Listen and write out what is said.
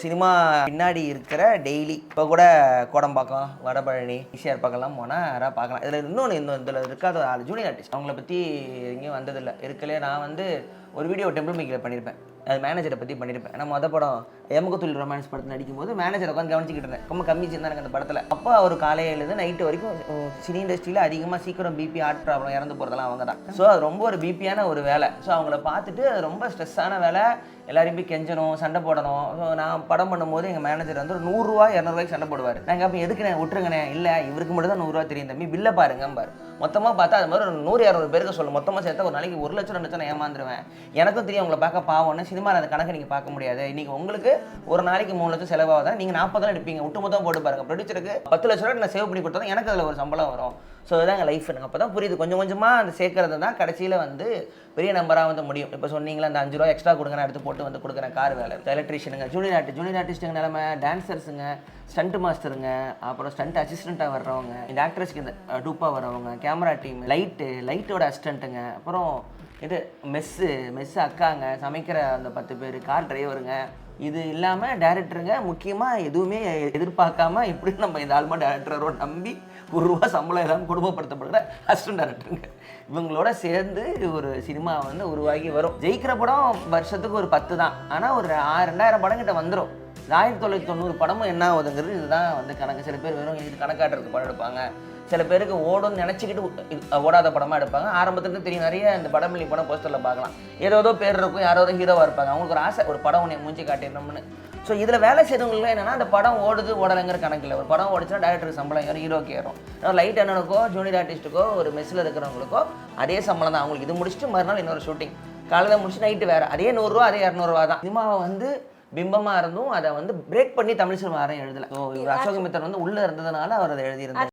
Cinema பின்னாடி இருக்கிற daily இப்போ கூட கோடம்பாக்கம் வடபழனி ஈசிஆர் பக்கம்லாம் போனால் யாராவது பார்க்கலாம். இதில் இதில் இருக்காத ஆள் ஜூனியர் ஆர்டிஸ்ட் அவங்கள பற்றி எங்கேயும் வந்ததில்லை. இருக்கலே நான் வந்து ஒரு வீடியோ டெம்பிள் மேக்கில் பண்ணியிருப்பேன். அது மேனேஜரை பற்றி பண்ணியிருப்பேன். ஏன்னா மொதல் படம் எமகத்துள் ரொமான்ஸ் படத்தில் நடிக்கும்போது மேனேஜரை உட்காந்து கவனிச்சிக்கிட்டு இருந்தேன். ரொம்ப கம்மி சின்ன அந்த படத்தில். அப்போ அவர் காலையிலேருந்து நைட்டு வரைக்கும் சினி இண்டஸ்ட்ரியில் அதிகமாக சீக்கிரம் பிபி ஹார்ட் ப்ராப்ளம் இறந்து போகிறதெல்லாம் அவங்க தான். ஸோ அது ரொம்ப ஒரு பிபியான ஒரு வேலை. ஸோ அவங்கள பார்த்துட்டு அது ரொம்ப ஸ்ட்ரெஸ்ஸான வேலை. எல்லாரையும் போய் கெஞ்சணும், சண்டை போடணும். ஸோ நான் படம் பண்ணும்போது எங்கள் மேனேஜர் வந்து ஒரு 100 200 சண்டை போடுவார். நாங்கள் அப்போ எதுக்குண்ணே விட்டுருங்கண்ணே, இல்லை இவருக்கு மட்டும் தான் 100 தெரியும் தம்பி, பில்லை பாருங்கம்பார். மொத்தமாக பார்த்தா அது மாதிரி ஒரு 100 200 பேருக்கு சொல்லும். மொத்தமாக சேர்த்தா ஒரு நாளைக்கு 1 லட்சம் 2 லட்சம் ஏமாந்துருவேன். எனக்கும் தெரியும் உங்களை பார்க்க பாவம்னு. சினிமாவில் அந்த கணக்கு நீங்கள் பார்க்க முடியாது. இன்றைக்கி உங்களுக்கு ஒரு நாளைக்கு 3 லட்சம் செலவாகுதான், நீங்கள் 40 எடுப்பீங்க. விட்டு மொத்தம் போட்டு பாருங்கள். ப்ரொடியூசருக்கு 10 லட்ச ரூபா நான் சேவ் பண்ணி கொடுத்தா எனக்கு அதில் ஒரு சம்பளம் வரும். ஸோ இதுதான் எங்கள் லைஃப். எனக்கு அப்போ தான் புரியுது. கொஞ்சம் கொஞ்சமாக அந்த சேர்க்கறது தான் கடைசியில் வந்து பெரிய நம்பராக வந்து முடியும். இப்போ சொன்னீங்களா அந்த 5 ரூபா எக்ஸ்ட்ரா கொடுங்க, நான் எடுத்து போட்டு வந்து கொடுக்குறேன் கார் வேலை. எலக்ட்ரிஷியனுங்க, ஜூனியர் ஆர்டிஸ்ட்டுங்க நிலமை, டான்சர்ஸுங்க, ஸ்டண்ட் மாஸ்டருங்க, அப்புறம் ஸ்டண்ட் அசிஸ்டண்ட்டாக வர்றவங்க, இந்த ஆக்ட்ரஸ்க்கு இந்த டூப்பாக வர்றவங்க, கேமரா டீம், லைட்டோட அசிஸ்டண்ட்டுங்க, அப்புறம் இது மெஸ்ஸு அக்காங்க, சமைக்கிற அந்த 10 பேர், கார் டிரைவருங்க, இது இல்லாமல் டேரக்டருங்க. முக்கியமாக எதுவுமே எதிர்பார்க்காம எப்படி நம்ம இந்த ஆல்மா டேரக்டரோ நம்பி 1 ரூபா சம்பளம் இல்லாமல் குடும்பப்படுத்தப்படுற அசிஸ்டன்ட் டேரக்டருங்க. இவங்களோட சேர்ந்து ஒரு சினிமா வந்து உருவாகி வரும். ஜெயிக்கிற படம் வருஷத்துக்கு ஒரு 10 தான். ஆனால் ஒரு 2000 படம் கிட்ட வந்துடும். 1990 படமும் என்ன ஆகுதுங்கிறது இதுதான் வந்து கணக்கு. சில பேர் வெறும் இது கணக்காட்டுறதுக்கு படம் எடுப்பாங்க. சில பேருக்கு ஓடும்னு நினச்சிக்கிட்டு ஓடாத படமாக எடுப்பாங்க. ஆரம்பத்துலேருந்து தெரியும். நிறைய இந்த படம் இல்லை படம் போஸ்டரில் பார்க்கலாம். ஏதோ பேர் இருக்கும், யாரோ ஹீரோவாக இருப்பாங்க. அவங்களுக்கு ஒரு ஆசை, ஒரு படம் ஒன்று மூஞ்சி காட்டிடணும்னு. ஸோ இதில் வேலை செய்கிறவங்களுக்கு என்னென்னா அந்த படம் ஓடலைங்கிற கணக்கில் ஒரு படம் ஓடிச்சுன்னா டேரக்டருக்கு சம்பளம் ஏறும், ஹீரோக்கு ஏறும். லைட் அண்ணனுக்கோ ஜூனியர் ஆர்டிஸ்ட்டுக்கோ ஒரு மெஸ்ஸில் இருக்கிறவங்களுக்கோ அதே சம்பளம் தான். அவங்களுக்கு இது முடிச்சுட்டு மறுநாள் இன்னொரு ஷூட்டிங், காலையில் முடிச்சுட்டு நைட்டு வேறு. அதே 100 ரூபா அதே 200 ரூபா தான். சினிமாவை வந்து பிம்பமாக இருந்தும் அதை வந்து பிரேக் பண்ணி தமிழ் சினிமா யாரும் எழுதலை. ஸோ இவர் அசோகமித்திரன் வந்து உள்ளே இருந்ததுனால அவர் அதை எழுதியிருந்தார்.